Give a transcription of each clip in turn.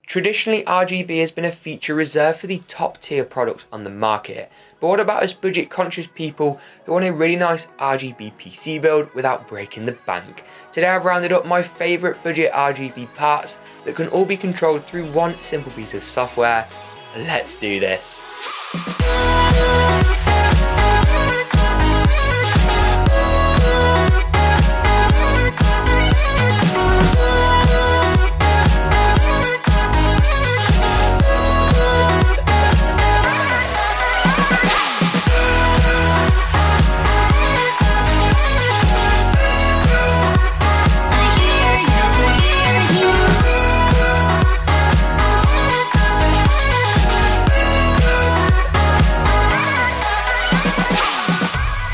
Traditionally, RGB has been a feature reserved for the top tier products on the market, but what about us budget conscious people who want a really nice RGB PC build without breaking the bank? Today I've rounded up my favourite budget RGB parts that can all be controlled through one simple piece of software. Let's do this.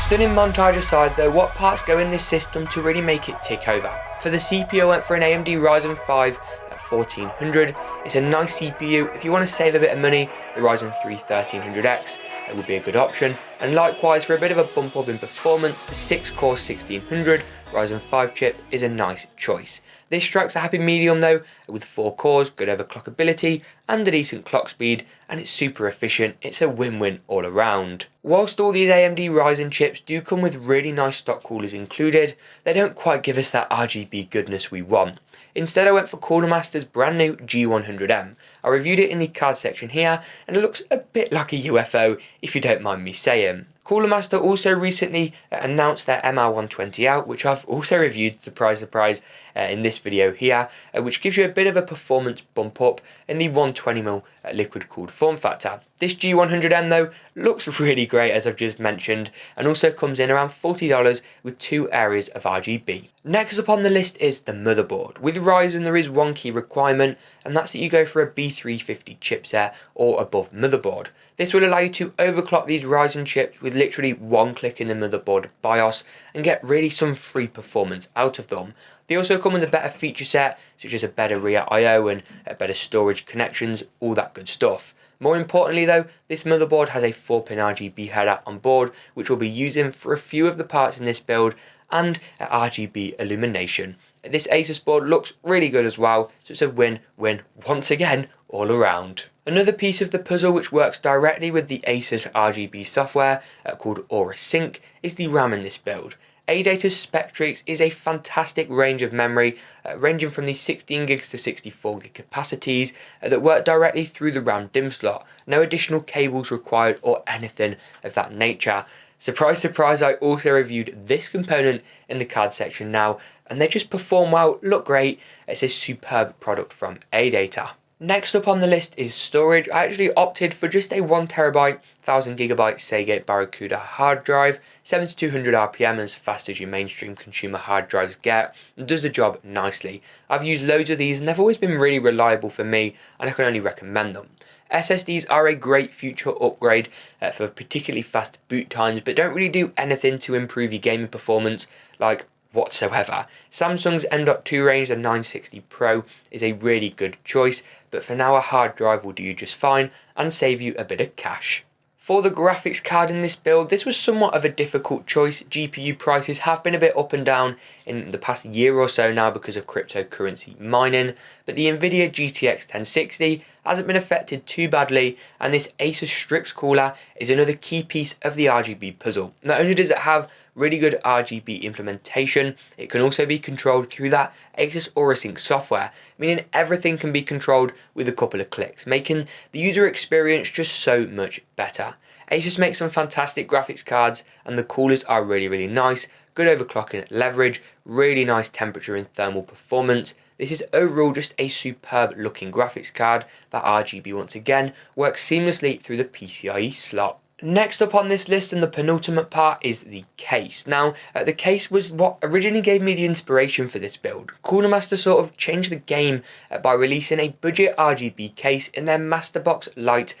Stunning montage aside though, what parts go in this system to really make it tick over? For the CPU I went for an AMD Ryzen 5 at 1400. It's a nice CPU. If you want to save a bit of money, the Ryzen 3 1300X would be a good option. And likewise, for a bit of a bump up in performance, the 6-core 1600 Ryzen 5 chip is a nice choice. This strikes a happy medium though, with 4 cores, good overclockability and a decent clock speed, and it's super efficient. It's a win-win all around. Whilst all these AMD Ryzen chips do come with really nice stock coolers included, they don't quite give us that RGB goodness we want. Instead I went for Cooler Master's brand new G100M. I reviewed it in the card section here and it looks a bit like a UFO if you don't mind me saying. Cooler Master also recently announced their MR120 out, which I've also reviewed, surprise surprise, in this video here, which gives you a bit of a performance bump up in the 120mm liquid cooled form factor. This G100M though looks really great, as I've just mentioned, and also comes in around $40 with 2 areas of RGB. Next up on the list is the motherboard. With Ryzen there is one key requirement, and that's that you go for a B350 chipset or above motherboard. This will allow you to overclock these Ryzen chips with literally one click in the motherboard BIOS and get really some free performance out of them. They also come with a better feature set, such as a better rear I/O and better storage connections, all that good stuff. More importantly though, this motherboard has a 4-pin RGB header on board, which we'll be using for a few of the parts in this build, and RGB illumination. This ASUS board looks really good as well, so it's a win-win once again all around. Another piece of the puzzle which works directly with the ASUS RGB software called AURA Sync is the RAM in this build. AData's STRIX is a fantastic range of memory, ranging from the 16 gigs to 64 gig capacities that work directly through the RAM DIMM slot. No additional cables required or anything of that nature. Surprise surprise, I also reviewed this component in the card section now, and they just perform well, look great. It's a superb product from AData. Next up on the list is storage. I actually opted for just a 1TB 1000GB Seagate Barracuda hard drive, 7200 RPM, as fast as your mainstream consumer hard drives get, and does the job nicely. I've used loads of these and they've always been really reliable for me, and I can only recommend them. SSDs are a great future upgrade for particularly fast boot times, but don't really do anything to improve your gaming performance like whatsoever. Samsung's M.2 range, the 960 Pro, is a really good choice, but for now a hard drive will do you just fine and save you a bit of cash. For the graphics card in this build, this was somewhat of a difficult choice. GPU prices have been a bit up and down in the past year or so now because of cryptocurrency mining, but the Nvidia GTX 1060 hasn't been affected too badly, and this ASUS STRIX cooler is another key piece of the RGB puzzle. Not only does it have really good RGB implementation, it can also be controlled through that ASUS AURA Sync software, meaning everything can be controlled with a couple of clicks, making the user experience just so much better. ASUS makes some fantastic graphics cards, and the coolers are really nice, good overclocking leverage, really nice temperature and thermal performance. This is overall just a superb looking graphics card that RGB once again works seamlessly through the PCIe slot. Next up on this list, and the penultimate part, is the case. Now, the case was what originally gave me the inspiration for this build. Cooler Master sort of changed the game by releasing a budget RGB case in their Masterbox Lite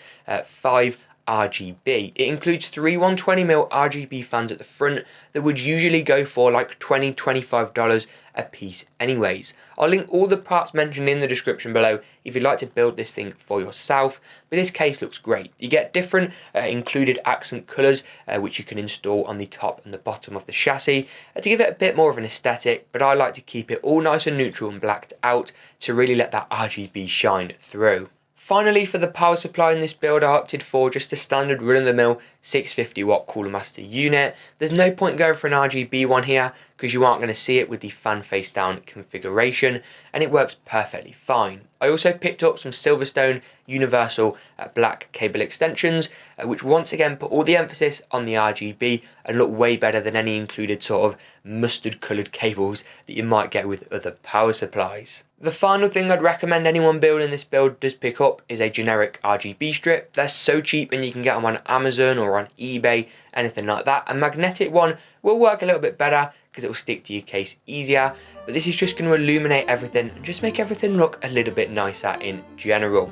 5 RGB. It includes three 120mm RGB fans at the front that would usually go for like $20–25 a piece anyways. I'll link all the parts mentioned in the description below if you'd like to build this thing for yourself, but this case looks great. You get different included accent colours which you can install on the top and the bottom of the chassis to give it a bit more of an aesthetic, but I like to keep it all nice and neutral and blacked out to really let that RGB shine through. Finally, for the power supply in this build, I opted for just a standard run-of-the-mill 650 watt Cooler Master unit. There's no point going for an RGB one here because you aren't going to see it with the fan face down configuration, and it works perfectly fine. I also picked up some Silverstone universal black cable extensions, which once again put all the emphasis on the RGB and look way better than any included sort of mustard coloured cables that you might get with other power supplies. The final thing I'd recommend anyone building this build does pick up is a generic RGB strip. They're so cheap and you can get them on Amazon or on eBay, anything like that. A magnetic one will work a little bit better because it will stick to your case easier, but this is just going to illuminate everything and just make everything look a little bit nicer in general.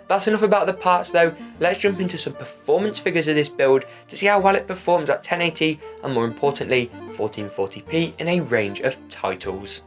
That's enough about the parts though. Let's jump into some performance figures of this build to see how well it performs at 1080 and more importantly 1440p in a range of titles.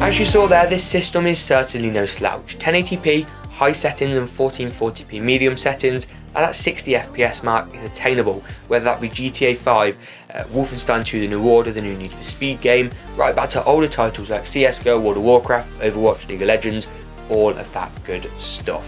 As you saw there, this system is certainly no slouch. 1080p, high settings and 1440p medium settings at that 60 FPS mark is attainable, whether that be GTA 5, Wolfenstein II The New Order, the new Need for Speed game, right back to older titles like CSGO, World of Warcraft, Overwatch, League of Legends, all of that good stuff.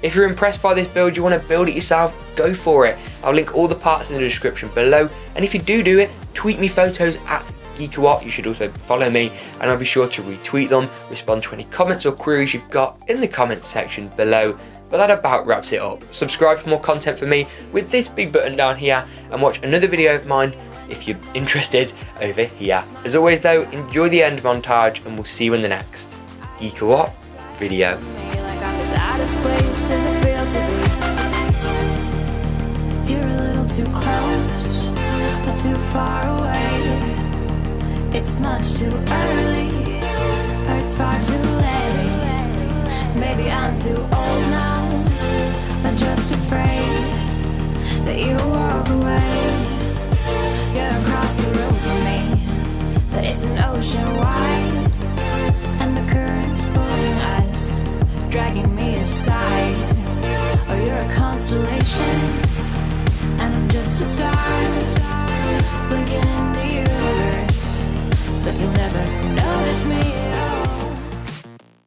If you're impressed by this build, you want to build it yourself, go for it. I'll link all the parts in the description below, and if you do it, tweet me photos at GeekaWhat. You should also follow me and I'll be sure to retweet them, respond to any comments or queries you've got in the comments section below. But that about wraps it up. Subscribe for more content from me with this big button down here and watch another video of mine if you're interested over here. As always though, enjoy the end montage and we'll see you in the next GeekaWhat video. You're a little too close, but too far away. It's much too early, or it's far too late. Maybe I'm too old now, I'm just afraid that you'll walk away. You're across the room from me, but it's an ocean wide, and the current's pulling us, dragging me aside. Oh, you're a constellation, and I'm just a star, blinking